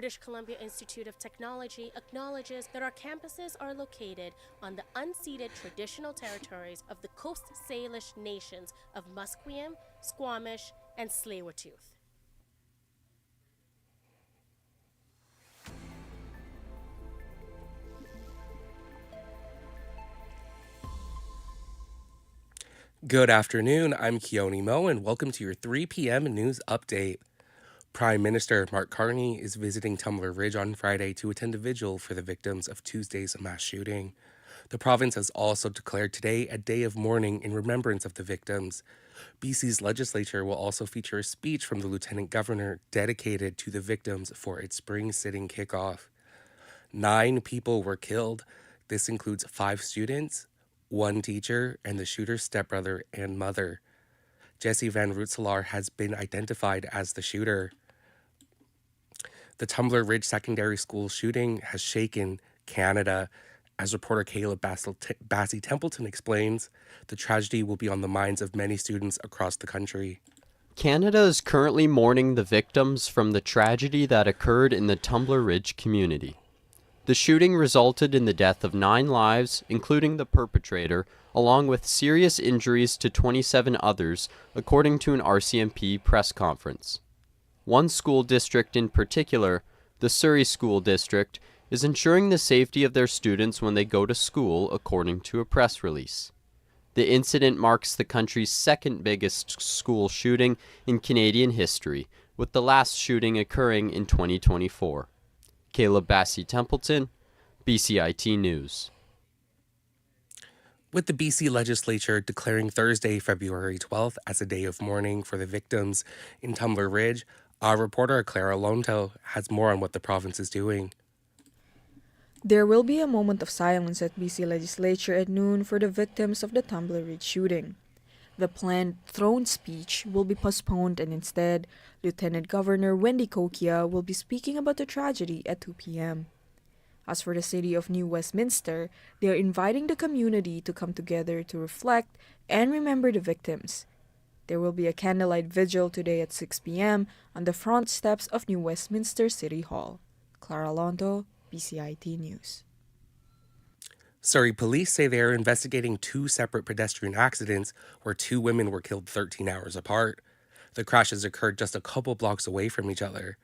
British Columbia Institute of Technology acknowledges that our campuses are located on the unceded traditional territories of the Coast Salish nations of Musqueam, Squamish, and Tsleil-Waututh. Good afternoon, I'm Keone Mo, and welcome to your 3 p.m. news update. Prime Minister Mark Carney is visiting Tumbler Ridge on Friday to attend a vigil for the victims of Tuesday's mass shooting. The province has also declared today a day of mourning in remembrance of the victims. BC's legislature will also feature a speech from the Lieutenant Governor dedicated to the victims for its spring sitting kickoff. 9 people were killed. This includes 5 students, 1 teacher, and the shooter's stepbrother and mother. Jesse Van Rootselaar has been identified as the shooter. The Tumbler Ridge Secondary School shooting has shaken Canada. As reporter Caleb Bassey Templeton explains, the tragedy will be on the minds of many students across the country. Canada is currently mourning the victims from the tragedy that occurred in the Tumbler Ridge community. The shooting resulted in the death of 9 lives, including the perpetrator, along with serious injuries to 27 others, according to an RCMP press conference. One school district in particular, the Surrey School District, is ensuring the safety of their students when they go to school, according to a press release. The incident marks the country's second biggest school shooting in Canadian history, with the last shooting occurring in 2024. Caleb Bassey Templeton, BCIT News. With the BC legislature declaring Thursday, February 12th as a day of mourning for the victims in Tumbler Ridge, our reporter Clara Lonto has more on what the province is doing. There will be a moment of silence at BC legislature at noon for the victims of the Tumbler Ridge shooting. The planned throne speech will be postponed, and instead, Lieutenant Governor Wendy Kokia will be speaking about the tragedy at 2 p.m. As for the city of New Westminster, they are inviting the community to come together to reflect and remember the victims. There will be a candlelight vigil today at 6 p.m. on the front steps of New Westminster City Hall. Clara Lonto, BCIT News. Surrey police say they are investigating 2 separate pedestrian accidents where 2 women were killed 13 hours apart. The crashes occurred just a couple blocks away from each other.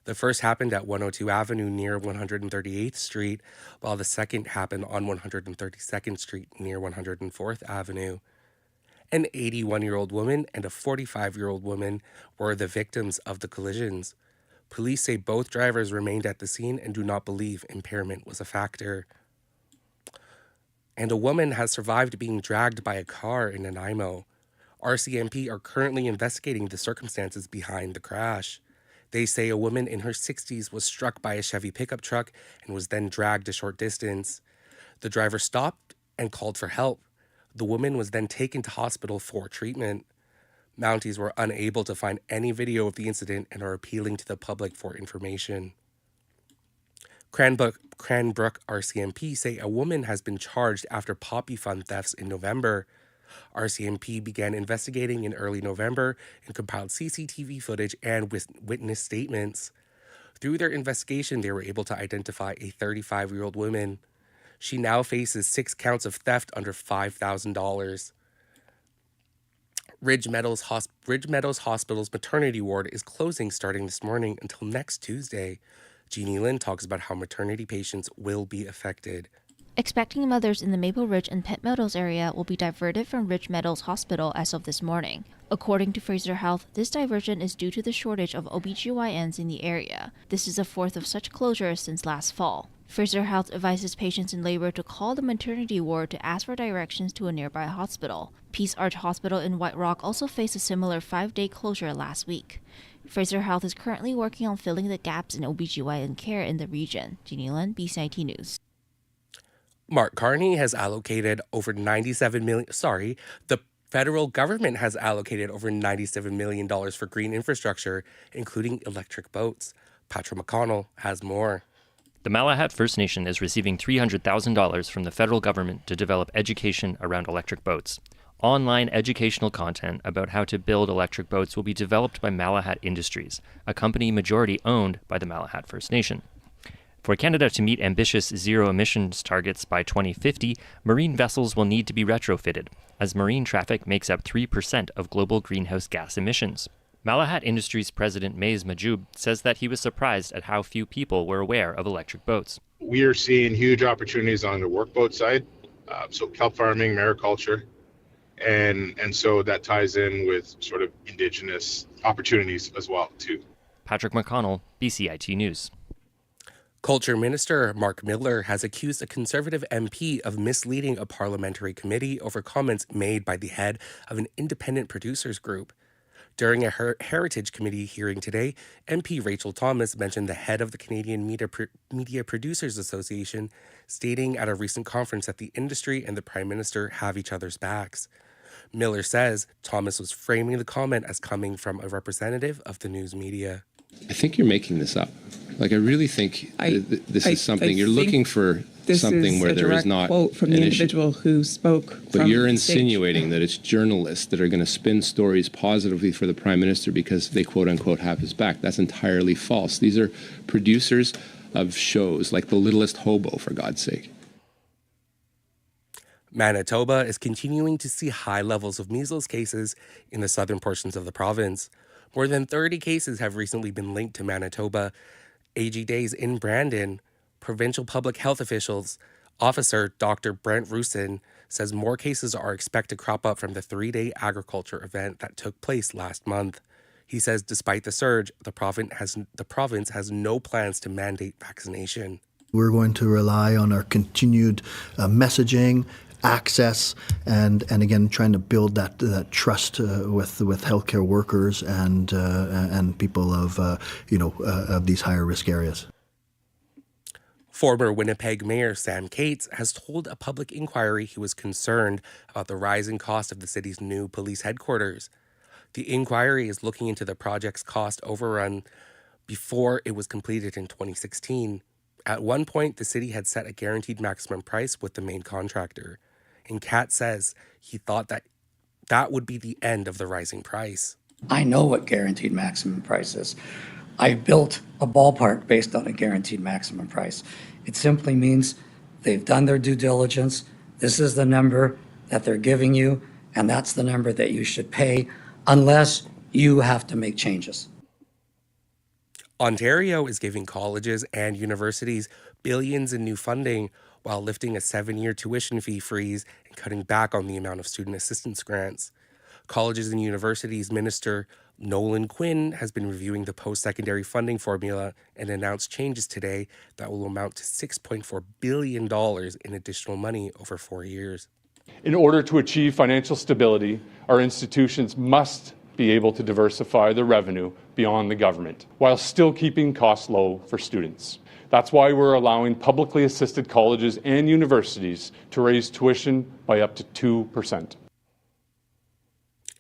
The first happened at 102 Avenue near 138th Street, while the second happened on 132nd Street near 104th Avenue. An 81-year-old woman and a 45-year-old woman were the victims of the collisions. Police say both drivers remained at the scene and do not believe impairment was a factor. And a woman has survived being dragged by a car in Nanaimo. RCMP are currently investigating the circumstances behind the crash. They say a woman in her 60s was struck by a Chevy pickup truck and was then dragged a short distance. The driver stopped and called for help. The woman was then taken to hospital for treatment. Mounties were unable to find any video of the incident and are appealing to the public for information. Cranbrook RCMP say a woman has been charged after poppy fund thefts in November. RCMP began investigating in early November and compiled CCTV footage and witness statements. Through their investigation, they were able to identify a 35-year-old woman. She now faces 6 counts of theft under $5,000. Ridge Meadows Hospital's maternity ward is closing starting this morning until next Tuesday. Jeannie Lynn talks about how maternity patients will be affected. Expecting mothers in the Maple Ridge and Pitt Meadows area will be diverted from Ridge Meadows Hospital as of this morning. According to Fraser Health, this diversion is due to the shortage of OBGYNs in the area. This is the 4th of such closures since last fall. Fraser Health advises patients in labor to call the maternity ward to ask for directions to a nearby hospital. Peace Arch Hospital in White Rock also faced a similar 5-day closure last week. Fraser Health is currently working on filling the gaps in OBGYN care in the region. Jeannie Lin, BCIT News. Mark Carney has allocated over $97 million. The federal government has allocated over $97 million for green infrastructure, including electric boats. Patrick McConnell has more. The Malahat First Nation is receiving $300,000 from the federal government to develop education around electric boats. Online educational content about how to build electric boats will be developed by Malahat Industries, a company majority owned by the Malahat First Nation. For Canada to meet ambitious zero emissions targets by 2050, marine vessels will need to be retrofitted, as marine traffic makes up 3% of global greenhouse gas emissions. Malahat Industries President Mays Majoub says that he was surprised at how few people were aware of electric boats. We are seeing huge opportunities on the workboat side, so kelp farming, mariculture, and so that ties in with sort of Indigenous opportunities as well, too. Patrick McConnell, BCIT News. Culture Minister Mark Miller has accused a Conservative MP of misleading a parliamentary committee over comments made by the head of an independent producers group. During a Heritage Committee hearing today, MP Rachel Thomas mentioned the head of the Canadian Media Producers Association, stating at a recent conference that the industry and the Prime Minister have each other's backs. Miller says Thomas was framing the comment as coming from a representative of the news media. I think you're making this up. Like, I really think this is something you're looking for. Something where there is not quote from the individual who spoke. But you're insinuating that it's journalists that are going to spin stories positively for the Prime Minister because they quote unquote have his back. That's entirely false. These are producers of shows like The Littlest Hobo, for God's sake. Manitoba is continuing to see high levels of measles cases in the southern portions of the province. More than 30 cases have recently been linked to Manitoba. AG Days in Brandon, provincial public health officer Dr. Brent Rusin says more cases are expected to crop up from the 3-day agriculture event that took place last month. He says despite the surge, the province has no plans to mandate vaccination. We're going to rely on our continued messaging, access, and again trying to build that trust with healthcare workers and people of these higher risk areas. Former Winnipeg Mayor Sam Cates has told a public inquiry he was concerned about the rising cost of the city's new police headquarters. The inquiry is looking into the project's cost overrun before it was completed in 2016. At one point, the city had set a guaranteed maximum price with the main contractor. And Cates says he thought that would be the end of the rising price. I know what guaranteed maximum price is. I built a ballpark based on a guaranteed maximum price. It simply means they've done their due diligence. This is the number that they're giving you, and that's the number that you should pay unless you have to make changes. Ontario is giving colleges and universities billions in new funding while lifting a 7-year tuition fee freeze and cutting back on the amount of student assistance grants. Colleges and Universities Minister Nolan Quinn has been reviewing the post-secondary funding formula and announced changes today that will amount to $6.4 billion in additional money over 4 years. In order to achieve financial stability, our institutions must be able to diversify their revenue beyond the government while still keeping costs low for students. That's why we're allowing publicly assisted colleges and universities to raise tuition by up to 2%.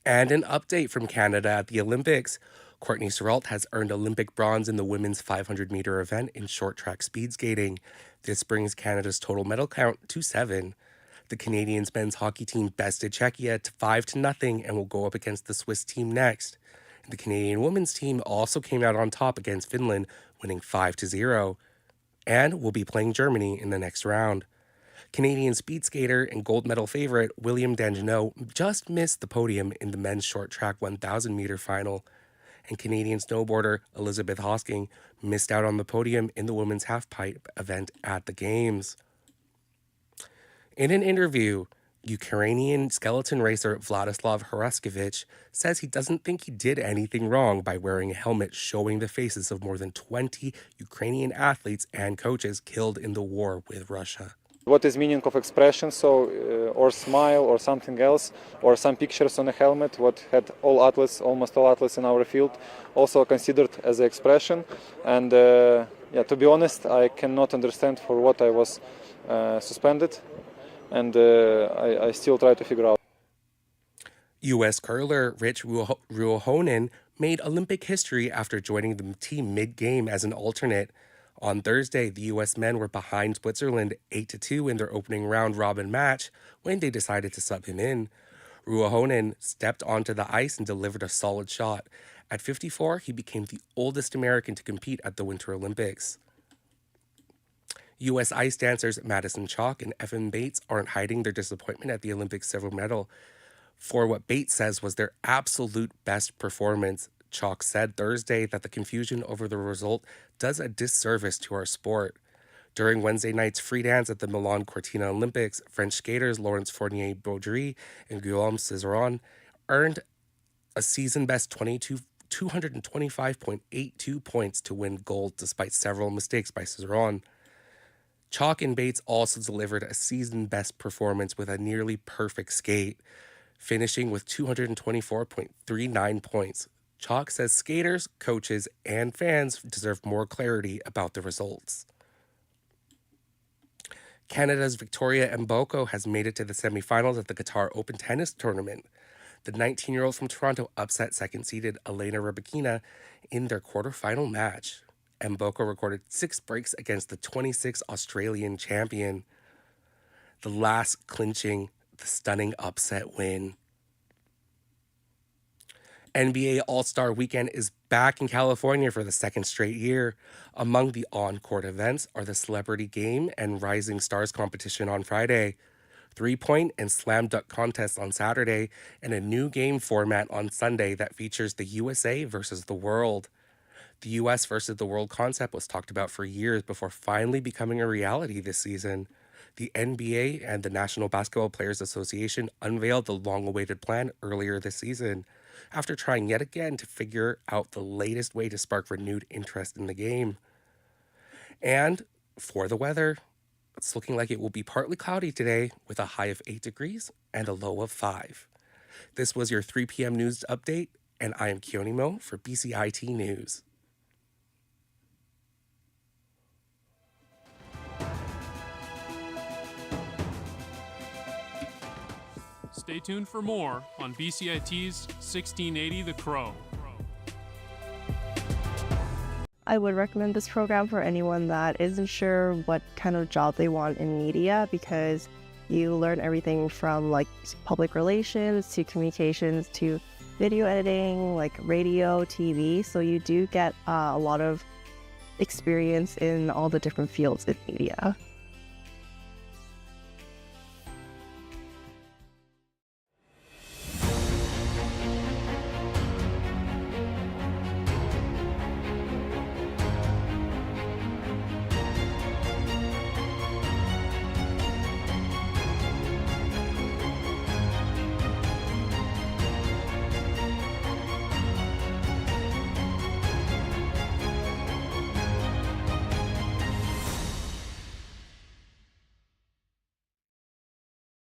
And an update from Canada at the Olympics. Courtney Surrault has earned Olympic bronze in the women's 500-meter event in short track speed skating. This brings Canada's total medal count to 7. The Canadians men's hockey team bested Czechia to 5-0 and will go up against the Swiss team next. The Canadian women's team also came out on top against Finland, winning 5-0, and will be playing Germany in the next round. Canadian speed skater and gold medal favorite William Dangeneau just missed the podium in the men's short track 1,000-meter final, and Canadian snowboarder Elizabeth Hosking missed out on the podium in the women's halfpipe event at the Games. In an interview, Ukrainian skeleton racer Vladislav Haraskevich says he doesn't think he did anything wrong by wearing a helmet showing the faces of more than 20 Ukrainian athletes and coaches killed in the war with Russia. What is meaning of expression, or smile or something else, or some pictures on a helmet, what had almost all athletes in our field, also considered as an expression. And to be honest, I cannot understand for what I was suspended, and I still try to figure out. U.S. curler Rich Ruohonen made Olympic history after joining the team mid-game as an alternate. On Thursday, the U.S. men were behind Switzerland 8-2 in their opening round-robin match when they decided to sub him in. Ruohonen stepped onto the ice and delivered a solid shot. At 54, he became the oldest American to compete at the Winter Olympics. U.S. ice dancers Madison Chalk and Evan Bates aren't hiding their disappointment at the Olympic silver medal for what Bates says was their absolute best performance. Chalk said Thursday that the confusion over the result does a disservice to our sport. During Wednesday night's free dance at the Milan Cortina Olympics, French skaters Laurence Fournier-Baudry and Guillaume Cizeron earned a season-best 225.82 points to win gold despite several mistakes by Cizeron. Chalk and Bates also delivered a season-best performance with a nearly perfect skate, finishing with 224.39 points. Chalk says skaters, coaches, and fans deserve more clarity about the results. Canada's Victoria Mboko has made it to the semifinals at the Qatar Open Tennis Tournament. The 19-year-old from Toronto upset second-seeded Elena Rybakina in their quarterfinal match. Mboko recorded 6 breaks against the 26th Australian champion, the last clinching the stunning upset win. NBA All-Star Weekend is back in California for the second straight year. Among the on-court events are the Celebrity Game and Rising Stars competition on Friday, 3-point and slam dunk contests on Saturday, and a new game format on Sunday that features the USA versus the world. The US versus the world concept was talked about for years before finally becoming a reality this season. The NBA and the National Basketball Players Association unveiled the long-awaited plan earlier this season, after trying yet again to figure out the latest way to spark renewed interest in the game. And for the weather, it's looking like it will be partly cloudy today with a high of 8 degrees and a low of 5. This was your 3 p.m. news update, and I am Keone Mo for BCIT News. Stay tuned for more on BCIT's 1680 The Crow. I would recommend this program for anyone that isn't sure what kind of job they want in media, because you learn everything from like public relations to communications to video editing, like radio, TV. So you do get a lot of experience in all the different fields in media.